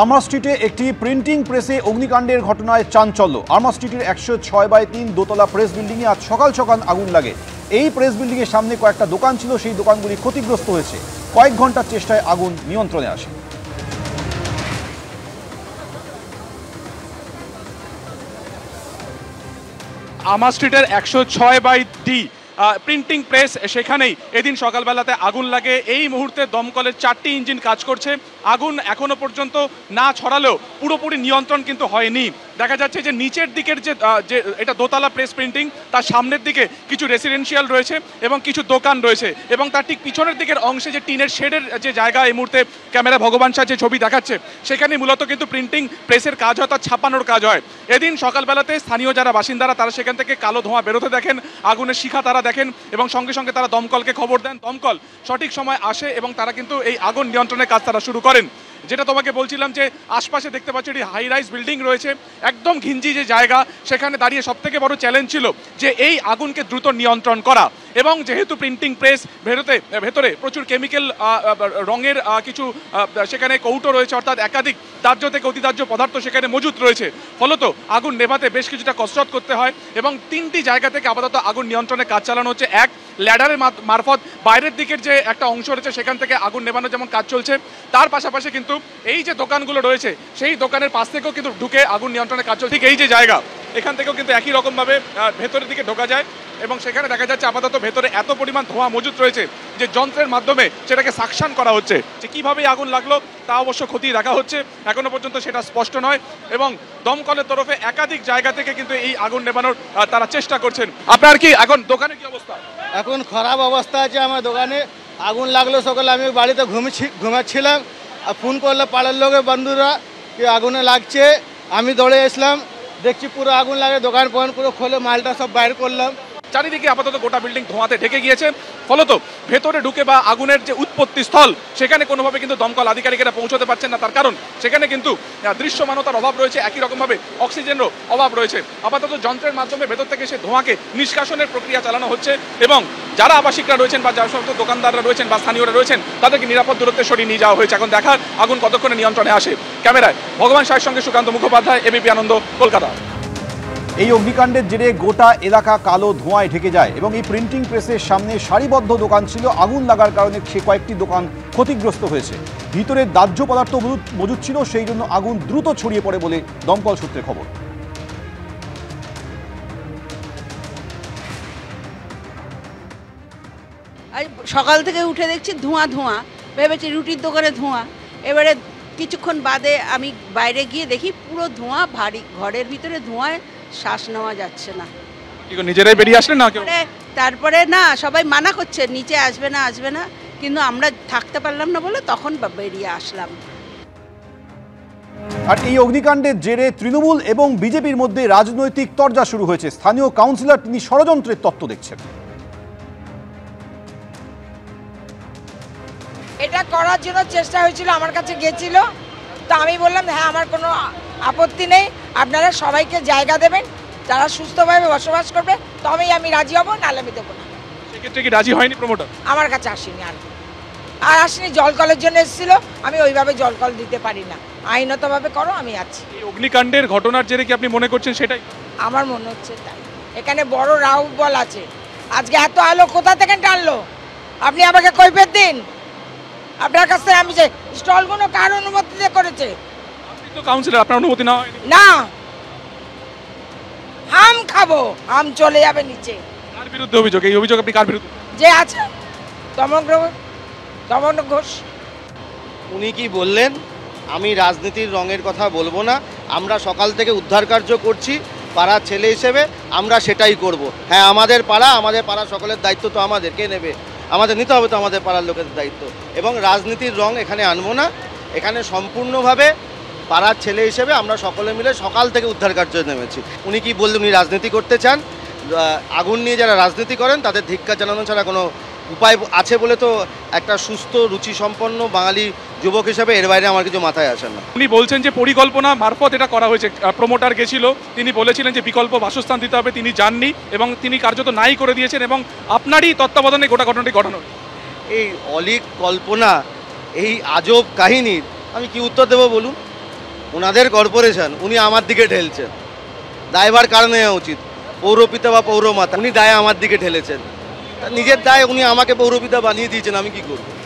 আরমা স্ট্রিটে একটি প্রিন্টিং প্রেসে অগ্নিকাণ্ডের ঘটনায় চাঞ্চল্য। আরমা স্ট্রিটের 106/3 দোতলা প্রেস বিল্ডিংয়ে আজ সকাল সকাল আগুন লাগে। এই প্রেস বিল্ডিংয়ের সামনে কয়েকটা দোকান ছিল, সেই দোকানগুলি ক্ষতিগ্রস্ত হয়েছে। কয়েক ঘন্টার চেষ্টায় আগুন নিয়ন্ত্রণে আসে। আরমা স্ট্রিটের 106/D প্রিন্টিং প্রেস, সেখানেই এদিন সকালবেলাতে আগুন লাগে। এই মুহূর্তে দমকলের 4টি ইঞ্জিন কাজ করছে। আগুন এখনো পর্যন্ত না ছড়ালেও পুরোপুরি নিয়ন্ত্রণ কিন্তু হয়নি। দেখা যাচ্ছে যে নিচের দিকের যে এটা দোতলা প্রেস প্রিন্টিং, তার সামনের দিকে কিছু রেসিডেন্সিয়াল রয়েছে এবং কিছু দোকান রয়েছে, এবং তার ঠিক পিছনের দিকের অংশে যে টিনের শেডের যে জায়গা, এই মুহূর্তে ক্যামেরা ভগবান শাহ যে ছবি দেখাচ্ছে, সেখানে মূলত কিন্তু প্রিন্টিং প্রেসের কাজ হয়, তার ছাপানোর কাজ হয়। এদিন সকালবেলাতে স্থানীয় যারা বাসিন্দারা, তারা সেখান থেকে কালো ধোঁয়া বেরোতে দেখেন, আগুনের শিখা তারা দেখেন, এবং সঙ্গে সঙ্গে তারা দমকলকে খবর দেন। দমকল সঠিক সময় আসে এবং তারা কিন্তু এই আগুন নিয়ন্ত্রণের কাজ তারা শুরু করেন। যেটা তোমাকে বলছিলাম যে আশপাশে দেখতে পাচ্ছি এটি হাই রাইজ বিল্ডিং রয়েছে, একদম ঘিঞ্জি যে জায়গা, সেখানে দাঁড়িয়ে সবথেকে বড় চ্যালেঞ্জ ছিল যে এই আগুনকে দ্রুত নিয়ন্ত্রণ করা। এবং যেহেতু প্রিন্টিং প্রেস ভেতরে প্রচুর কেমিক্যাল রঙের কিছু সেখানে কৌটো রয়েছে, অর্থাৎ একাধিক দাহ্য থেকে অতিদাহ্য পদার্থ সেখানে মজুত রয়েছে, ফলত আগুন নেভাতে বেশ কিছুটা কসরত করতে হয়। এবং 3টি জায়গা থেকে আপাতত আগুন নিয়ন্ত্রণে কাজ চালানো হচ্ছে। এক, ল্যাডারের মারফত বাইরের দিকের যে একটা অংশ রয়েছে, সেখান থেকে আগুন নেভানো যেমন কাজ চলছে, তার পাশাপাশি কিন্তু এই যে দোকানগুলো রয়েছে, সেই দোকানের পাশ থেকেও কিন্তু ঢুকে আগুন নিয়ন্ত্রণে কাজ চলছে। ঠিক এই যে জায়গা, এখান থেকেও কিন্তু একই রকমভাবে ভেতরের দিকে ঢোকা যায়, এবং সেখানে দেখা যাচ্ছে আপাতত ভেতরে এত পরিমাণ ধোঁয়া মজুত রয়েছে যে যন্ত্রের মাধ্যমে সেটাকে সাকশন করা হচ্ছে। যে কীভাবে আগুন লাগলো তা অবশ্য খতিয়ে দেখা হচ্ছে, এখনো পর্যন্ত সেটা স্পষ্ট নয়। এবং দমকলের তরফে একাধিক জায়গা থেকে কিন্তু এই আগুন নেভানোর তারা চেষ্টা করছেন। আপনার কি এখন দোকানের কি অবস্থা? এখন খারাপ অবস্থা আছে আমার দোকানে। আগুন লাগলো সকালে, আমি বাড়িতে ঘুমাচ্ছিলাম, আর ফোন করলে পাড়ার লোকের বন্ধুরা কি আগুনে লাগছে। আমি দৌড়ে এসলাম, দেখছি পুরো আগুন লাগে, দোকান ফোন পুরো খোলে, মালটা সব বাইর করলাম। চারিদিকে আপাতত গোটা বিল্ডিং ধোঁয়াতে ঢেকে গিয়েছে, ফলত ভেতরে ঢুকে বা আগুনের যে উৎপত্তি স্থল, সেখানে কোনোভাবে কিন্তু দমকল আধিকারিকেরা পৌঁছতে পারছেন না। তার কারণ সেখানে কিন্তু দৃশ্যমানতার অভাব রয়েছে, একই রকমভাবে অক্সিজেনেরও অভাব রয়েছে। আপাতত যন্ত্রের মাধ্যমে ভেতর থেকে সে ধোঁয়াকে নিষ্কাশনের প্রক্রিয়া চালানো হচ্ছে, এবং যারা আবাসিকরা রয়েছেন বা যারা সমস্ত দোকানদাররা রয়েছেন বা স্থানীয়রা রয়েছেন, তাদেরকে নিরাপদ দূরত্বে সরিয়ে নিয়ে যাওয়া হয়েছে। এখন দেখার আগুন কতক্ষণে নিয়ন্ত্রণে আসে। ক্যামেরায় ভগবান শাহের সঙ্গে সুকান্ত মুখোপাধ্যায়, এবিপি আনন্দ, কলকাতা। এই অগ্নিকাণ্ডের জেরে গোটা এলাকা কালো ধোঁয়ায় ঢেকে যায়, এবং এই প্রিন্টিং প্রেসের সামনে সারিবদ্ধ দোকান ছিল। আগুন লাগার কারণে সে কয়েকটি দোকান ক্ষতিগ্রস্ত হয়েছে। ভিতরে দাহ্য পদার্থ মজুত ছিল, সেই জন্য আগুন দ্রুত ছড়িয়ে পড়ে বলে দমকল সূত্রে খবর। সকাল থেকে উঠে দেখছি ধোঁয়া ধোঁয়া, ভেবেছি রুটির দোকানে ধোঁয়া। এবারে কিছুক্ষণ বাদে আমি বাইরে গিয়ে দেখি পুরো ধোঁয়া, ভারী ঘরের ভিতরে ধোঁয়ায় শ্বাস নেওয়া যাচ্ছে না। নিজেরাই বেরিয়ে আসলেন না? তারপরে না, সবাই মানা করছে নিচে আসবে না, কিন্তু আমরা থাকতে পারলাম না বলে তখন বেরিয়ে আসলাম। আর এই অগ্নিকাণ্ডের জেরে তৃণমূল এবং বিজেপির মধ্যে রাজনৈতিক তরজা শুরু হয়েছে। স্থানীয় কাউন্সিলর তিনি ষড়যন্ত্রের তত্ত্ব দেখছেন। এটা করার জন্য চেষ্টা হয়েছিল, আমার কাছে গেছিল, তো আমি বললাম হ্যাঁ আমার কোনো আপত্তি নেই, আপনারা সবাইকে জায়গা দেবেন, যারা সুস্থভাবে বসবাস করবে তবেই আমি রাজি হব, নাহলে আমি দেবো না। সেক্ষেত্রে কি রাজি হয়নি প্রমোটার? আমার কাছে আসেনি, আর আসেনি। জলকলের জন্য এসেছিল, আমি ওইভাবে জলকল দিতে পারি না, আইনতভাবে করো, আমি আছি। এই অগ্নিকাণ্ডের ঘটনার জেরে কি আপনি মনে করছেন সেটাই? আমার মনে হচ্ছে তাই। এখানে বড় রাউট বল আছে, আজকে এত আলো কোথা থেকে টানলো? আপনি আমাকে কৈফিয়ত দিন। আপনার কাছে আমি যে স্টলগুলো কার অনুমতিতে করেছে? আপনি তো কাউন্সিলর, আপনার অনুমতি না হয়নি? না, আম খাবো, আম চলে যাবে নিচে। কার বিরুদ্ধে অভিযোগ? এই অভিযোগ আপনি কার বিরুদ্ধে? যে আছে দমন ঘোষ। উনি কি বললেন, আমি রাজনীতির রঙের কথা বলবো না, আমরা সকাল থেকে উদ্ধার কার্য করছি, পাড়ার ছেলে হিসেবে আমরা সেটাই করব। হ্যাঁ, আমাদের পাড়া সকলের দায়িত্ব তো আমাদের, কে নেবে? আমাদের নিতে হবে তো আমাদের পাড়ার লোকের দায়িত্ব। এবং রাজনীতির রং এখানে আনবো না, এখানে সম্পূর্ণভাবে পাড়ার ছেলে হিসেবে আমরা সকলে মিলে সকাল থেকে উদ্ধার কার্য নেমেছি। উনি কি বললেন, উনি রাজনীতি করতে চান, আগুন নিয়ে যারা রাজনীতি করেন তাদের ধিক্কার জানানো ছাড়া কোনো উপায় আছে বলে তো একটা সুস্থ রুচিসম্পন্ন বাঙালি যুবক হিসেবে এর বাইরে আমার কিছু মাথায় আসে না। উনি বলছেন যে পরিকল্পনা মারফত এটা করা হয়েছে। প্রমোটার গেছিল, তিনি বলেছিলেন যে বিকল্প বাসস্থান দিতে হবে, তিনি যাননি এবং তিনি কার্যত নাই করে দিয়েছেন, এবং আপনারই তত্ত্বাবধানে গোটা ঘটনাটি ঘটানো। এই অলীক কল্পনা, এই আজব কাহিনীর আমি কি উত্তর দেবো বলুন? ওনাদের কর্পোরেশন, উনি আমার দিকে ঠেলছেন। দায়ভার কার নেওয়া উচিত? পৌরপিতা বা পৌরমাতা, উনি দায় আমার দিকে ঠেলেছেন। নিজের দায় উনি আমাকে পৌরপিতা বানিয়ে দিয়েছেন, আমি কি করব?